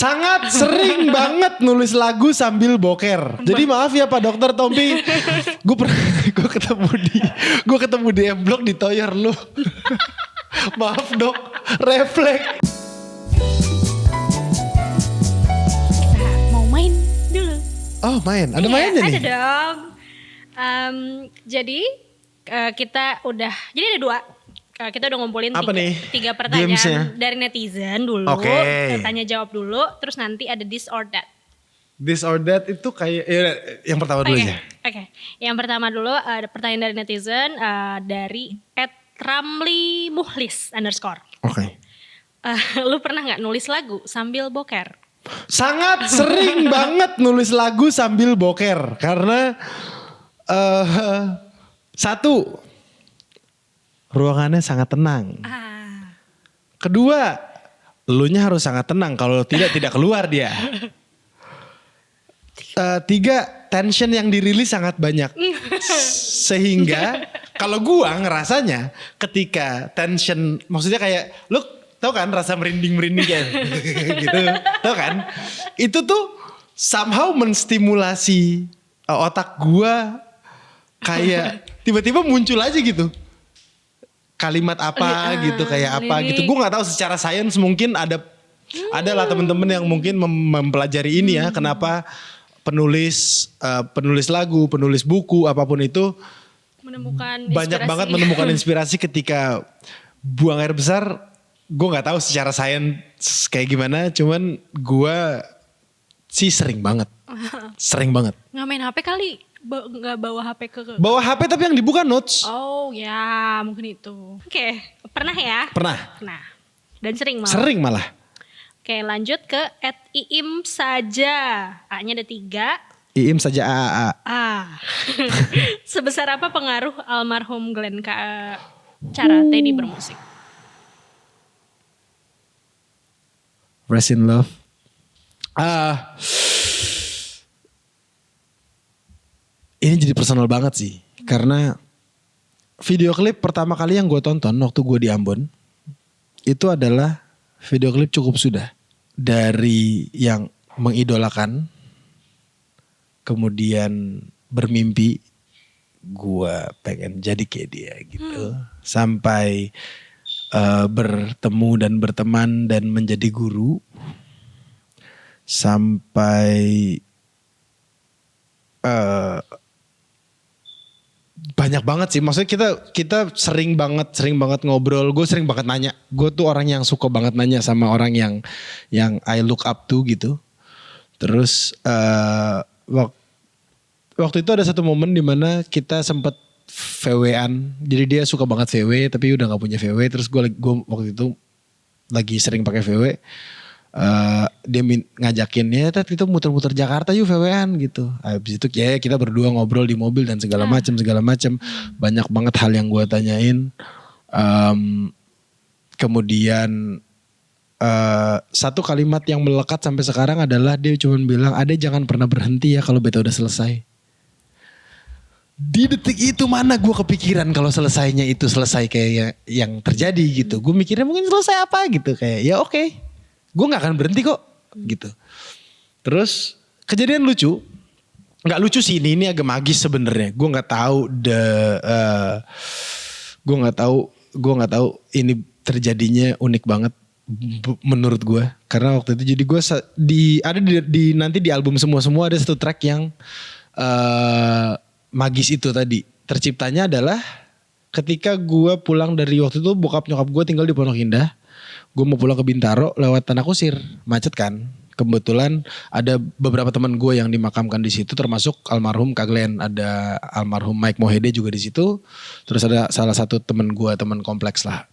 Sangat sering banget nulis lagu sambil boker. Jadi maaf ya Pak Dokter Tompi, gue ketemu di M-Block di Toyor lu. Maaf dok, refleks. Mau main dulu. Oh main, ada mainnya nih? Ada dong. Jadi kita udah, jadi ada dua. Kita udah ngumpulin tiga pertanyaan Gamesnya dari netizen dulu. Tanya jawab dulu, terus nanti ada this or that. This or that itu kayak, yang pertama dulu aja. Oke. Yang pertama dulu ada pertanyaan dari netizen dari @ramlimuhlis_. Oke. Lu pernah gak nulis lagu sambil boker? Sangat sering banget nulis lagu sambil boker. Karena satu, ruangannya sangat tenang. Kedua, elunya harus sangat tenang. Kalau tidak keluar dia. Tiga, tension yang dirilis sangat banyak. Sehingga kalau gua ngerasanya ketika tension, maksudnya kayak lu tau kan rasa merinding-merinding kayak gitu. Tau kan? Itu tuh somehow menstimulasi otak gua, kayak tiba-tiba muncul aja gitu. Kalimat apa gitu, kayak apa gitu. Gue gak tahu secara sains mungkin adalah teman-teman yang mungkin mempelajari ini ya. Kenapa penulis lagu, penulis buku, apapun itu menemukan banyak banget menemukan inspirasi ketika buang air besar. Gue gak tahu secara sains kayak gimana, cuman gue sih sering banget. Sering banget. Nggak main HP kali? Nggak bawa HP ke... Bawa HP tapi yang dibuka notes. Oh ya, mungkin itu. Oke, pernah ya? Pernah. Dan sering malah? Sering malah. Oke, lanjut ke @iim saja. A-nya ada 3. Iim saja AAA. Sebesar apa pengaruh almarhum Glenn ke cara Teddy bermusik? Rest in love. Ini jadi personal banget sih. Karena video klip pertama kali yang gue tonton waktu gue di Ambon, itu adalah video klip Cukup Sudah. Dari yang mengidolakan, kemudian bermimpi gue pengen jadi kayak dia gitu. Sampai bertemu dan berteman dan menjadi guru. Sampai banyak banget sih, maksudnya kita sering banget ngobrol. Gue sering banget nanya. Gue tuh orang yang suka banget nanya sama orang yang I look up to gitu. Terus waktu itu ada satu momen dimana kita sempet VW-an. Jadi dia suka banget VW tapi udah gak punya VW. Terus gue waktu itu lagi sering pakai VW. Dia ngajakinnya, kita muter-muter Jakarta yuk VW-an gitu. Habis itu ya kita berdua ngobrol di mobil dan segala macam. Banyak banget hal yang gue tanyain. Kemudian satu kalimat yang melekat sampai sekarang adalah dia cuma bilang, "Ade jangan pernah berhenti ya kalau beta udah selesai." Di detik itu mana gue kepikiran kalau selesainya itu selesai kayak yang terjadi gitu. Gue mikirnya mungkin selesai apa gitu, kayak ya oke. Gue gak akan berhenti kok gitu. Terus kejadian lucu. Gak lucu sih, ini agak magis sebenarnya. Gue gak tahu gue gak tahu ini terjadinya unik banget menurut gue. Karena waktu itu jadi gue nanti di album semua ada satu track yang magis itu tadi. Terciptanya adalah ketika gue pulang dari waktu itu, bokap nyokap gue tinggal di Pondok Indah. Gue mau pulang ke Bintaro lewat Tanah Kusir, macet kan. Kebetulan ada beberapa teman gue yang dimakamkan di situ, termasuk almarhum Kak Glenn, ada almarhum Mike Mohede juga di situ. Terus ada salah satu teman gue, teman kompleks lah.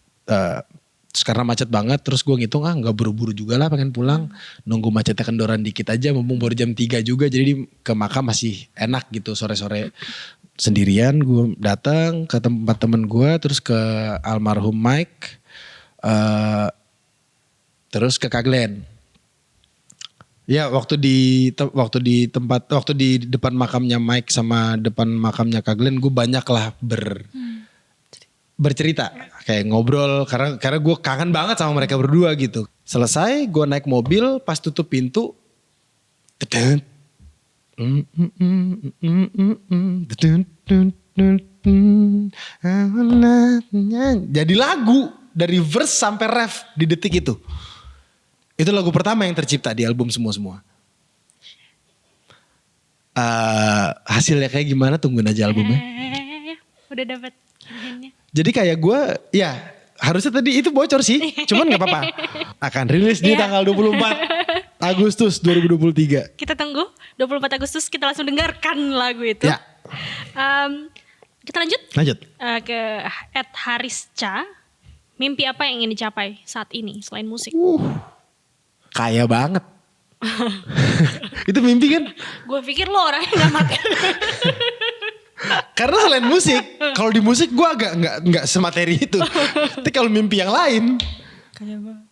Terus karena macet banget, terus gue ngitung nggak buru-buru juga lah, pengen pulang. Nunggu macetnya kendoran dikit aja, mumpung baru jam 3 juga, jadi ke makam masih enak gitu sore-sore. Sendirian gue datang ke tempat teman gue, terus ke almarhum Mike. Terus ke Kak Glenn. Ya waktu di depan makamnya Mike sama depan makamnya Kak Glenn, gue banyak lah bercerita, kayak ngobrol karena gue kangen banget sama mereka berdua gitu. Selesai, gue naik mobil, pas tutup pintu, dedeng. Jadi lagu dari verse sampai ref di detik itu. Itu lagu pertama yang tercipta di album semua-semua. Hasilnya kayak gimana tungguin aja albumnya. Udah dapat hintnya. Jadi kayak gue, ya harusnya tadi itu bocor sih, cuman gak apa-apa. Akan rilis di tanggal 24 Agustus 2023. Kita tunggu 24 Agustus kita langsung dengarkan lagu itu. Ya. Kita lanjut. Lanjut. Ke @harisca. Mimpi apa yang ingin dicapai saat ini selain musik? Kaya banget. Itu mimpi kan? Gue pikir lo orangnya gak makan. Karena selain musik, kalau di musik gue agak nggak semateri itu. Tapi kalau mimpi yang lain, Kayak banget.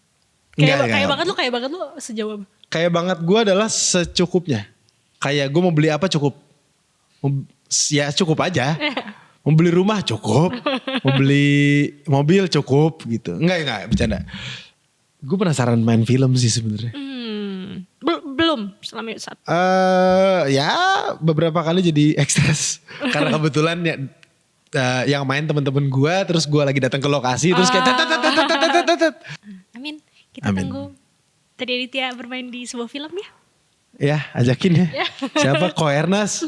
Enggak, Kayak banget lu sejauh apa? kayak banget gue adalah secukupnya. Kayak gue mau beli apa cukup, ya cukup aja. Mau beli rumah cukup, mau beli mobil cukup gitu. Enggak bercanda. Gue penasaran main film sih sebenarnya. Belum selama saat. Ya beberapa kali jadi ekstras karena kebetulan ya yang main teman-teman gue, terus gue lagi datang ke lokasi terus kayak tet. Amin. Kita Amin. tunggu Teddy Aditya bermain di sebuah film ya. Ya ajakin ya. Siapa? Ko Ernest.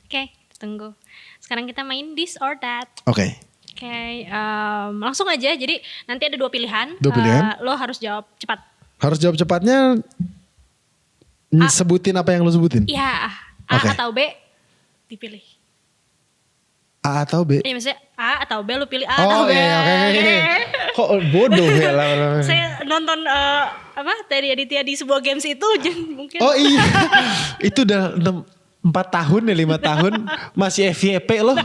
Oke, kita tunggu. Sekarang kita main This or That. Oke. Oke, langsung aja. Jadi nanti ada 2 pilihan. Dua pilihan. Lo harus jawab cepat. Harus jawab cepatnya. Sebutin apa yang lo sebutin. Iya, A Oke. atau B dipilih. A atau B? Iya maksudnya A atau B, lo pilih A atau Oh B. iya oke. Kok bodoh ya lah. Saya nonton Teddy Aditya di sebuah games itu mungkin. Oh iya. Itu udah 4 tahun ya 5 tahun. Masih FYP loh.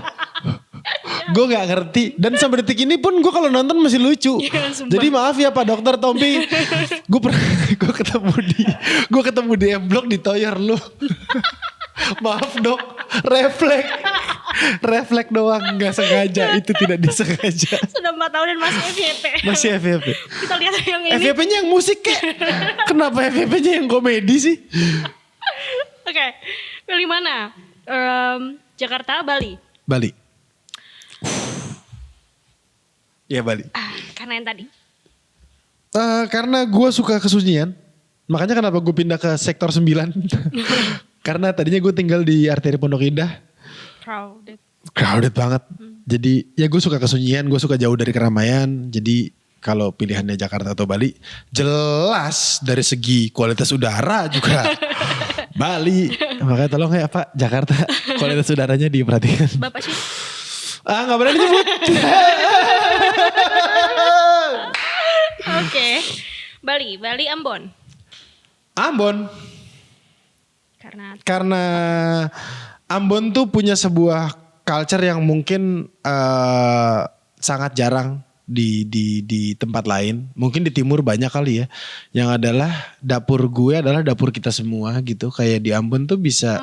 Gue gak ngerti. Dan sampai detik ini pun gue kalau nonton masih lucu. Iya, sumpah. Jadi maaf ya Pak Dokter Tompi. Gue ketemu di M Block di Toyer lu. Maaf dok. Refleks doang. Gak sengaja. Itu tidak disengaja. Sudah 4 tahun dan masih FYP. Masih FYP. Kita lihat yang ini. FYP-nya yang musik kek. Kenapa FYP-nya yang komedi sih? Oke, pilih mana? Jakarta, Bali. Bali. Ya Bali. Karena yang tadi. Karena gue suka kesunyian. Makanya kenapa gue pindah ke sektor 9. Karena tadinya gue tinggal di arteri Pondok Indah. Crowded banget. Jadi ya gue suka kesunyian. Gue suka jauh dari keramaian. Jadi kalau pilihannya Jakarta atau Bali. Jelas dari segi kualitas udara juga. Bali. Makanya tolong ya Pak Jakarta. Kualitas udaranya diperhatikan. Bapak sih. Gak berani nyebut. Oke. Bali Ambon. Ambon. Karena Ambon tuh punya sebuah culture yang mungkin sangat jarang di tempat lain. Mungkin di timur banyak kali ya. Yang adalah dapur gue adalah dapur kita semua gitu. Kayak di Ambon tuh bisa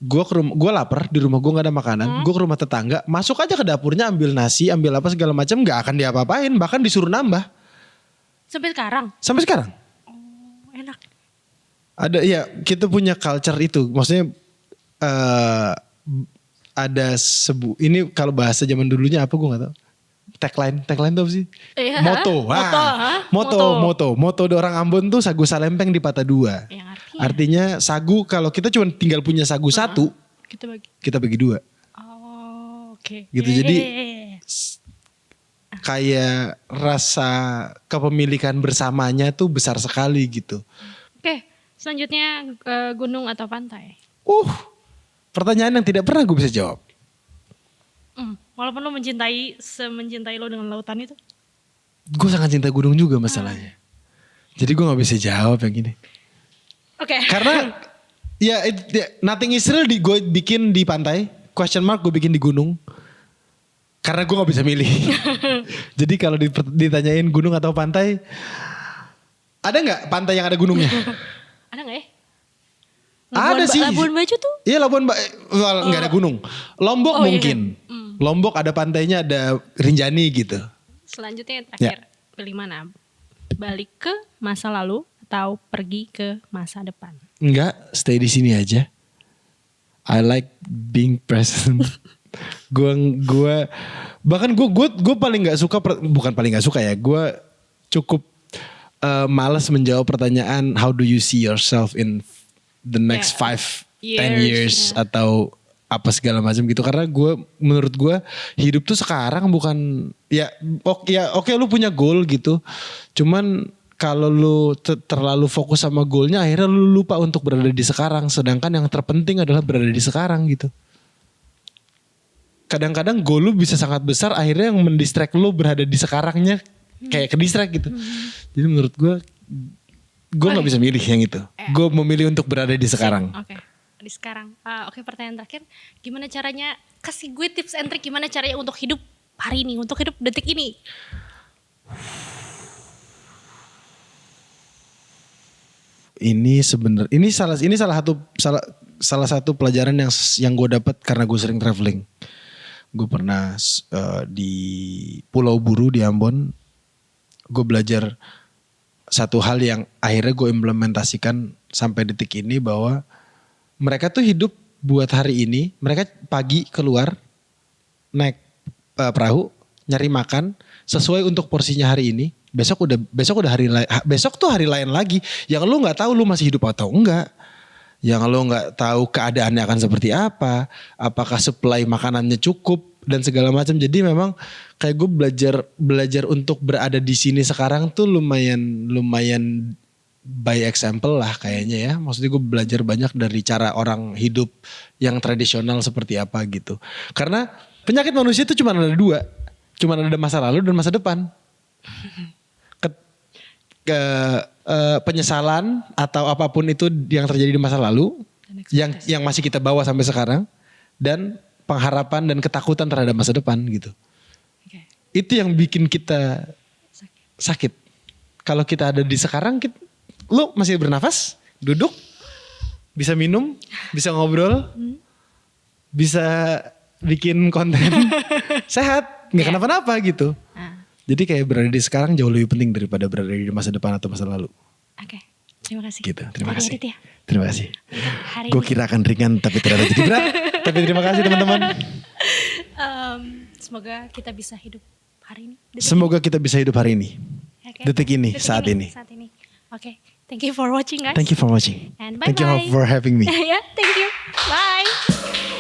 gue lapar di rumah gue gak ada makanan. Gue ke rumah tetangga, masuk aja ke dapurnya ambil nasi, ambil apa segala macam, gak akan diapa-apain, bahkan disuruh nambah. sampai sekarang. Sampai sekarang. Oh, enak. Ada ya kita punya culture itu. Maksudnya ada ini kalau bahasa zaman dulunya apa gue gak tahu. Tagline tuh apa sih? Iya, Moto. Moto orang Ambon tuh sagu salempeng di patah 2. Yang Artinya sagu kalau kita cuma tinggal punya sagu 1, kita bagi 2. Oh, oke. Gitu jadi kayak rasa kepemilikan bersamanya tuh besar sekali gitu. Oke, selanjutnya gunung atau pantai? Pertanyaan yang tidak pernah gue bisa jawab. Walaupun lo semencintai lo dengan lautan itu. Gue sangat cinta gunung juga masalahnya. Jadi gue gak bisa jawab yang gini. Oke. Karena ya nothing is real gue bikin di pantai. Question mark gue bikin di gunung. Karena gue gak bisa milih. Jadi kalau ditanyain gunung atau pantai. Ada gak pantai yang ada gunungnya? Ada gak ya? Ada sih. Labuan Bajo tuh? Iya Labuan Bajo. Gak ada gunung. Lombok mungkin. Iya. Lombok ada pantainya, ada Rinjani gitu. Selanjutnya yang terakhir. pilih mana? Balik ke masa lalu atau pergi ke masa depan? Enggak, stay di sini aja. I like being present. Gue bahkan gue paling nggak suka, bukan paling nggak suka ya. Gue cukup malas menjawab pertanyaan how do you see yourself in the next 5-10 years atau apa segala macam gitu, karena menurut gue hidup tuh sekarang, bukan oke, lu punya goal gitu, cuman kalau lu terlalu fokus sama goalnya akhirnya lu lupa untuk berada di sekarang, sedangkan yang terpenting adalah berada di sekarang gitu. Kadang-kadang goal lu bisa sangat besar, akhirnya yang mendistract lu berada di sekarangnya kayak ke distract gitu. Jadi menurut gue nggak bisa milih yang itu. Gue memilih untuk berada di sekarang. Oke. Di sekarang. Oke, pertanyaan terakhir, gimana caranya, kasih gue tips and trick gimana caranya untuk hidup hari ini, untuk hidup detik ini. Ini salah satu pelajaran yang gue dapat karena gue sering traveling. Gue pernah di Pulau Buru di Ambon. Gue belajar satu hal yang akhirnya gue implementasikan sampai detik ini, bahwa mereka tuh hidup buat hari ini. Mereka pagi keluar naik perahu nyari makan sesuai untuk porsinya hari ini. Besok udah hari lain. Besok tuh hari lain lagi. Yang lu nggak tahu lu masih hidup atau enggak. Yang lu nggak tahu keadaannya akan seperti apa. Apakah supply makanannya cukup dan segala macam. Jadi memang kayak gue belajar untuk berada di sini sekarang tuh lumayan by example lah kayaknya ya. Maksudnya gue belajar banyak dari cara orang hidup yang tradisional seperti apa gitu. Karena penyakit manusia itu cuma ada 2. Cuma ada masa lalu dan masa depan. Penyesalan atau apapun itu yang terjadi di masa lalu yang masih kita bawa sampai sekarang, dan pengharapan dan ketakutan terhadap masa depan gitu. Okay. Itu yang bikin kita sakit. Kalau kita ada di sekarang, lu masih bernafas, duduk, bisa minum, bisa ngobrol, bisa bikin konten, sehat, nggak kenapa-napa gitu. Jadi kayak berada di sekarang jauh lebih penting daripada berada di masa depan atau masa lalu. Oke, terima kasih. Gitu, terima kasih. Ya. Terima kasih. Gue kira akan ringan tapi ternyata jadi berat. Tapi terima kasih teman-teman. Semoga kita bisa hidup hari ini. Kita bisa hidup hari ini. Okay. Detik ini, saat ini. Oke, thank you for watching guys. Thank you for watching. And bye-bye. Thank you for having me. Yeah, thank you. Bye.